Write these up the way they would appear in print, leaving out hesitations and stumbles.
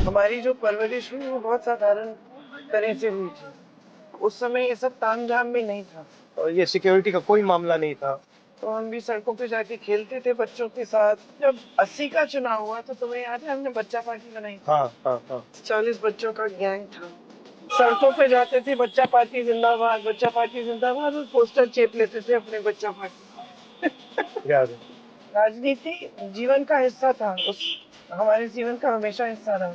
हमारी जो परवरिश हुई वो बहुत साधारण तरह से हुई थी। उस समय ये सब तामझाम भी नहीं था और ये सिक्योरिटी का कोई मामला नहीं था। तो हम भी सड़कों पे जाके खेलते थे बच्चों के साथ। जब 80 का चुनाव हुआ तो तुम्हें याद है हमने बच्चा पार्टी बनाई थी। हाँ हाँ हाँ 40 बच्चों का गैंग था। सड़कों पे जाते थे बच्चा पार्टी जिंदाबाद, बच्चा पार्टी जिंदाबाद, और पोस्टर चेप लेते थे अपने बच्चा पार्टी। याद है। राजनीति जीवन का हिस्सा था, उस हमारे जीवन का हमेशा हिस्सा रहा।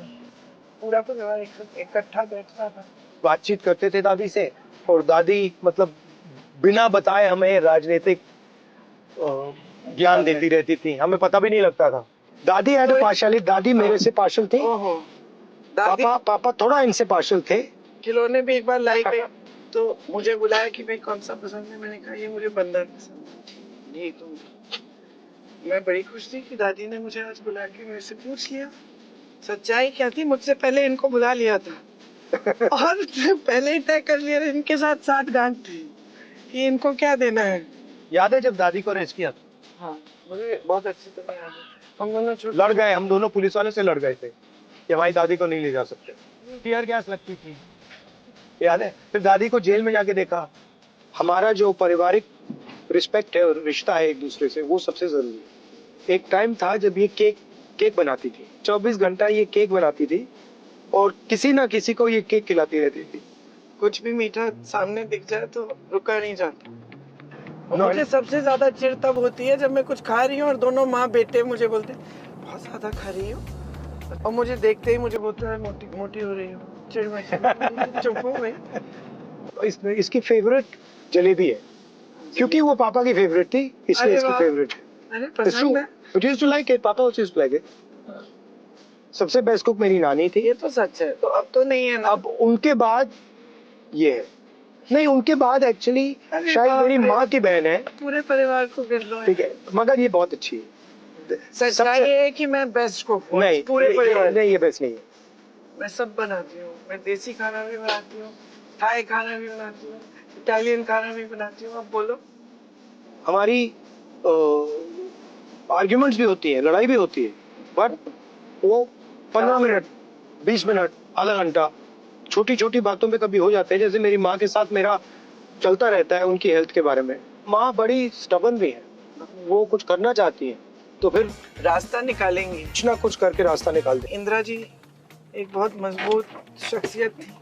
पूरा परिवार इकट्ठा बैठता था, बातचीत करते थे दादी से, और दादी मतलब बिना बताए हमें राजनीतिक ज्ञान देती रहती थी, हमें पता भी नहीं लगता था। दादी है तो पार्शियली, दादी मेरे से पार्शियल थी। ओहो, दादी पापा थोड़ा इनसे पार्शियल थे। खिलौने भी एक बार लाई गई तो मुझे बुलाया कि भाई कौन सा पसंद है। मैंने कहा ये मुझे बंदर पसंद है। नहीं तो मैं बड़ी खुश थी कि दादी ने मुझे आज बुला के मेरे से पूछ लिया। सच्चाई क्या थी, मुझसे पहले इनको बुला लिया था और पहले ही तय कर लिया इनके साथ 60 गांठ थी कि इनको क्या देना है। याद है जब दादी को अरेस्ट किया था? हाँ, मुझे बहुत अच्छी तरह याद है। हम दोनों लड़ गए, हम दोनों पुलिस वाले से लड़ गए थे कि हमारी दादी को नहीं ले जा सकते। टीयर गैस लगती थी, याद है? फिर दादी को जेल में जाके देखा। हमारा जो पारिवारिक रिस्पेक्ट है और रिश्ता है एक दूसरे से, वो सबसे जरूरी है। एक टाइम था जब ये केक बनाती थी, 24 घंटा ये केक बनाती थी और किसी ना किसी को ये केक खिलाती रहती थी। कुछ भी मीठा सामने दिख जाए तो रुका नहीं जाता। और मुझे सबसे ज्यादा चिढ़ तब होती है जब मैं कुछ खा रही हूँ और दोनों माँ बेटे मुझे बोलते बहुत ज्यादा खा रही हो, और मुझे देखते ही मुझे बोलता है मोटी मोटी हो रही हो। चिढ़ में चुप हो गई। इसकी फेवरेट जलेबी है, क्योंकि वो पापा की फेवरेट थी, इसलिए अरे इसकी वाह। फेवरेट है। अरे पसंद है। It used to like it, पापा also used to like it. सबसे बेस्ट कुक मेरी नानी थी। ये तो सच है। तो अब तो नहीं है ना। अब उनके बाद ये है। नहीं, उनके बाद एक्चुअली शायद मेरी माँ की बहन है। पूरे परिवार को गिर लो। ठीक है, मगर ये बहुत अच्छी है। सच्चाई ये है कि मैं बेस्ट कुक हूँ नहीं, पूरे परिवार। नहीं ये बेस्ट नहीं है। मैं सब बनाती हूँ। मैं देसी खाना भी बनाती हूँ, थाई खाना भी बनाती हूँ, इटालियन खाना भी बनाती हूँ। अब बोलो। हमारी आर्ग्यूमेंट्स भी होती है, लड़ाई भी होती है, बट वो 15 मिनट, 20 मिनट, आधा घंटा छोटी छोटी बातों पे कभी हो जाते हैं। जैसे मेरी माँ के साथ मेरा चलता रहता है उनकी हेल्थ के बारे में। माँ बड़ी स्टबर्न भी है, वो कुछ करना चाहती है तो फिर रास्ता निकालेंगे, कुछ ना कुछ करके रास्ता निकाल दे। इंदिरा जी एक बहुत मजबूत शख्सियत थी।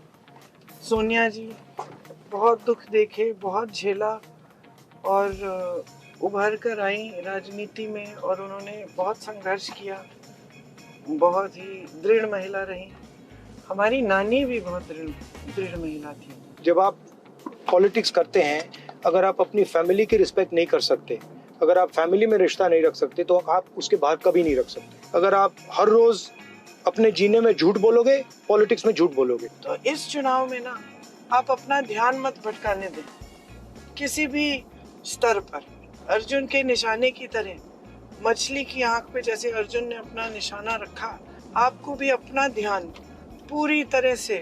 सोनिया जी बहुत दुख देखे, बहुत झेला और उभर कर आई राजनीति में, और उन्होंने बहुत संघर्ष किया, बहुत ही दृढ़ महिला रही। हमारी नानी भी बहुत दृढ़ महिला थी। जब आप पॉलिटिक्स करते हैं, अगर आप अपनी फैमिली की रिस्पेक्ट नहीं कर सकते, अगर आप फैमिली में रिश्ता नहीं रख सकते, तो आप उसके बाहर कभी नहीं रख सकते। अगर आप हर रोज अपने जीने में झूठ बोलोगे, पॉलिटिक्स में झूठ बोलोगे। तो इस चुनाव में ना आप अपना ध्यान मत भटकाने दें किसी भी स्तर पर। अर्जुन के निशाने की तरह, मछली की आंख पे जैसे अर्जुन ने अपना निशाना रखा, आपको भी अपना ध्यान पूरी तरह से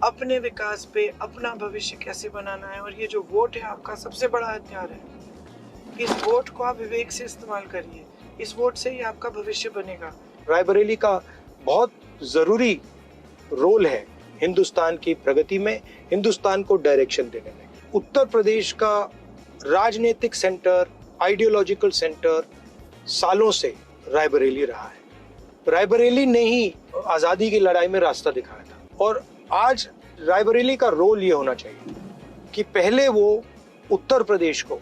अपने विकास पे, अपना भविष्य कैसे बनाना है। और ये जो वोट है आपका सबसे बड़ा हथियार है। इस वोट को आप विवेक से इस्तेमाल करिए। इस वोट से ही आपका भविष्य बनेगा। रायबरेली का बहुत जरूरी रोल है हिंदुस्तान की प्रगति में, हिंदुस्तान को डायरेक्शन देने में। उत्तर प्रदेश का राजनीतिक सेंटर, आइडियोलॉजिकल सेंटर सालों से रायबरेली रहा है। रायबरेली ने ही आजादी की लड़ाई में रास्ता दिखाया था, और आज रायबरेली का रोल ये होना चाहिए कि पहले वो उत्तर प्रदेश को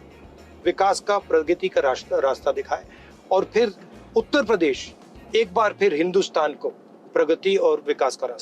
विकास का, प्रगति का रास्ता दिखाए, और फिर उत्तर प्रदेश एक बार फिर हिंदुस्तान को प्रगति और विकास का रास्ता